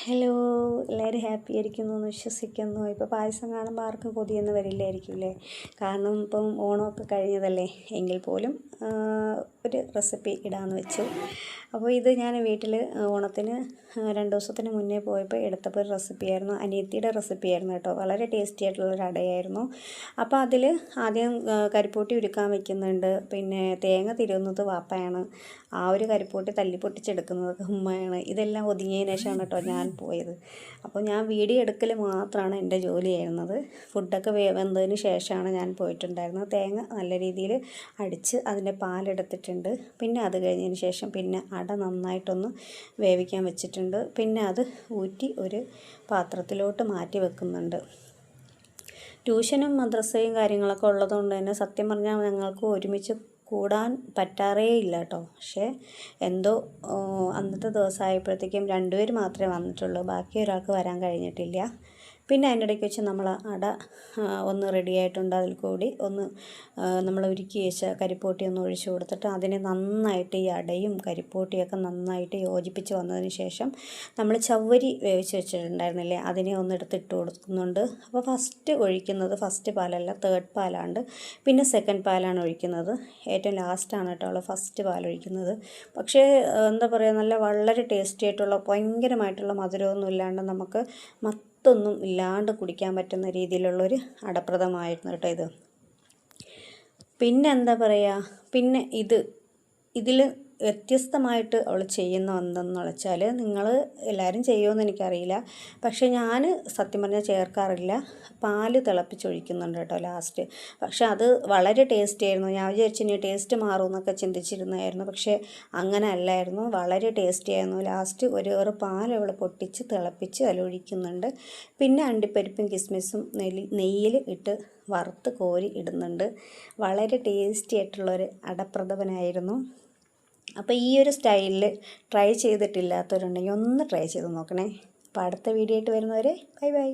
Hello, എല്ലാവരും happy ആയിരിക്കുന്നു എന്ന് വിശ്വസിക്കുന്നു. ഇപ്പോൾ പായസം കാണുമ്പോൾ ആർക്കും കൊതിയൊന്നും വരില്ലായിരിക്കും അല്ലേ? കാരണം ഇപ്പം ഓണമൊക്കെ കഴിഞ്ഞതല്ലേ. എങ്കിൽ പോലും ഒരു റെസിപ്പി ഇടാമെന്ന് വെച്ചു. അപ്പോൾ ഇത് ഞാൻ വീട്ടിൽ ഓണത്തിന് 2 ദിവസത്തിന് മുന്നേ പോയപ്പോൾ എടുത്തപ്പോൾ ഒരു റെസിപ്പിയായിരുന്നു. അനിയത്തിയുടെ റെസിപ്പിയായിരുന്നു കേട്ടോ. വളരെ ടേസ്റ്റി ആയിട്ടുള്ളൊരു അടയായിരുന്നു. അപ്പോൾ അതിൽ ആദ്യം കരിപ്പൂട്ടി ഉരുക്കാൻ വെക്കുന്നുണ്ട്. പിന്നെ തേങ്ങ തിരുവുന്നത് വാപ്പയാണ്. ആ ഒരു കരിപ്പൂട്ടി തല്ലിപ്പൊട്ടിച്ചെടുക്കുന്നത് ഉമ്മയാണ്. ഇതെല്ലാം ഒതുങ്ങിയതിന് ശേഷമാണ് കേട്ടോ ഞാൻ പോയത്. അപ്പോൾ ഞാൻ വീഡിയോ എടുക്കൽ മാത്രമാണ് എൻ്റെ ജോലിയായിരുന്നത്. ഫുഡൊക്കെ വെന്തതിന് ശേഷമാണ് ഞാൻ പോയിട്ടുണ്ടായിരുന്നത്. തേങ്ങ നല്ല രീതിയിൽ അടിച്ച് അതിൻ്റെ പാലെടുത്തിട്ടുണ്ട്. പിന്നെ അത് കഴിഞ്ഞതിന് ശേഷം പിന്നെ അട നന്നായിട്ടൊന്ന് വേവിക്കാൻ വെച്ചിട്ടുണ്ട്. പിന്നെ അത് ഊറ്റി ഒരു പാത്രത്തിലോട്ട് മാറ്റി വെക്കുന്നുണ്ട്. ട്യൂഷനും മദ്രസയും കാര്യങ്ങളൊക്കെ ഉള്ളതുകൊണ്ട് തന്നെ സത്യം പറഞ്ഞാൽ ഞങ്ങൾക്ക് ഒരുമിച്ച് കൂടാൻ പറ്റാറേ ഇല്ല കേട്ടോ. പക്ഷേ എന്തോ അന്നത്തെ ദിവസമായപ്പോഴത്തേക്കും 2 പേര് മാത്രമേ വന്നിട്ടുള്ളൂ. ബാക്കി ഒരാൾക്ക് വരാൻ കഴിഞ്ഞിട്ടില്ല. പിന്നെ അതിൻ്റെ ഇടയ്ക്ക് വെച്ച് നമ്മൾ അട ഒന്ന് റെഡിയായിട്ടുണ്ട്. അതിൽ കൂടി ഒന്ന് നമ്മൾ ഉരുക്കി വെച്ച കരിപ്പോട്ടി ഒന്ന് ഒഴിച്ചു കൊടുത്തിട്ട് അതിനെ നന്നായിട്ട് ഈ അടയും കരിപ്പോട്ടിയൊക്കെ നന്നായിട്ട് യോജിപ്പിച്ച് വന്നതിന് ശേഷം നമ്മൾ ചവ്വരി വേവിച്ച് വെച്ചിട്ടുണ്ടായിരുന്നില്ലേ, അതിനെ ഒന്ന് എടുത്തിട്ട് കൊടുക്കുന്നുണ്ട്. അപ്പോൾ ഫസ്റ്റ് പാലല്ല, തേർഡ് പാലാണ്. പിന്നെ സെക്കൻഡ് പാലാണ് ഒഴിക്കുന്നത്. ഏറ്റവും ലാസ്റ്റാണ് കേട്ടോ ഫസ്റ്റ് പാലൊഴിക്കുന്നത്. പക്ഷേ എന്താ പറയുക, വളരെ ടേസ്റ്റി ആയിട്ടുള്ള ഭയങ്കരമായിട്ടുള്ള മധുരമൊന്നും ഇല്ലാണ്ട് നമുക്ക് മത്തൊന്നും ഇല്ലാണ്ട് കുടിക്കാൻ പറ്റുന്ന രീതിയിലുള്ളൊരു അടപ്രഥമായിരുന്നു കേട്ടോ ഇത്. പിന്നെ എന്താ പറയുക, പിന്നെ ഇതിൽ വ്യത്യസ്തമായിട്ട് അവൾ ചെയ്യുന്ന എന്തെന്ന് വെച്ചാൽ, നിങ്ങൾ എല്ലാവരും ചെയ്യുമെന്ന് എനിക്കറിയില്ല, പക്ഷേ ഞാൻ സത്യം പറഞ്ഞാൽ ചേർക്കാറില്ല. പാല് തിളപ്പിച്ചൊഴിക്കുന്നുണ്ട് കേട്ടോ ലാസ്റ്റ്. പക്ഷേ അത് വളരെ ടേസ്റ്റി ആയിരുന്നു. ഞാൻ വിചാരിച്ചു ഇനി ടേസ്റ്റ് മാറുമെന്നൊക്കെ ചിന്തിച്ചിരുന്നായിരുന്നു. പക്ഷേ അങ്ങനെ അല്ലായിരുന്നു, വളരെ ടേസ്റ്റി ആയിരുന്നു. ലാസ്റ്റ് ഒരു പാൽ അവൾ പൊട്ടിച്ച് തിളപ്പിച്ച് അതിലൊഴിക്കുന്നുണ്ട്. പിന്നെ അണ്ടിപ്പരിപ്പും കിസ്മിസും നെയ്യിൽ ഇട്ട് വറുത്ത് കോരി ഇടുന്നുണ്ട്. വളരെ ടേസ്റ്റി ആയിട്ടുള്ളൊരു അടപ്രഥമനായിരുന്നു. അപ്പോൾ ഈ ഒരു സ്റ്റൈലിൽ ട്രൈ ചെയ്തിട്ടില്ലാത്തവരുണ്ടെങ്കിൽ ഒന്ന് ട്രൈ ചെയ്ത് നോക്കണേ. അപ്പോൾ അടുത്ത വീഡിയോ ആയിട്ട് വരുന്നവരെ ബൈ ബൈ.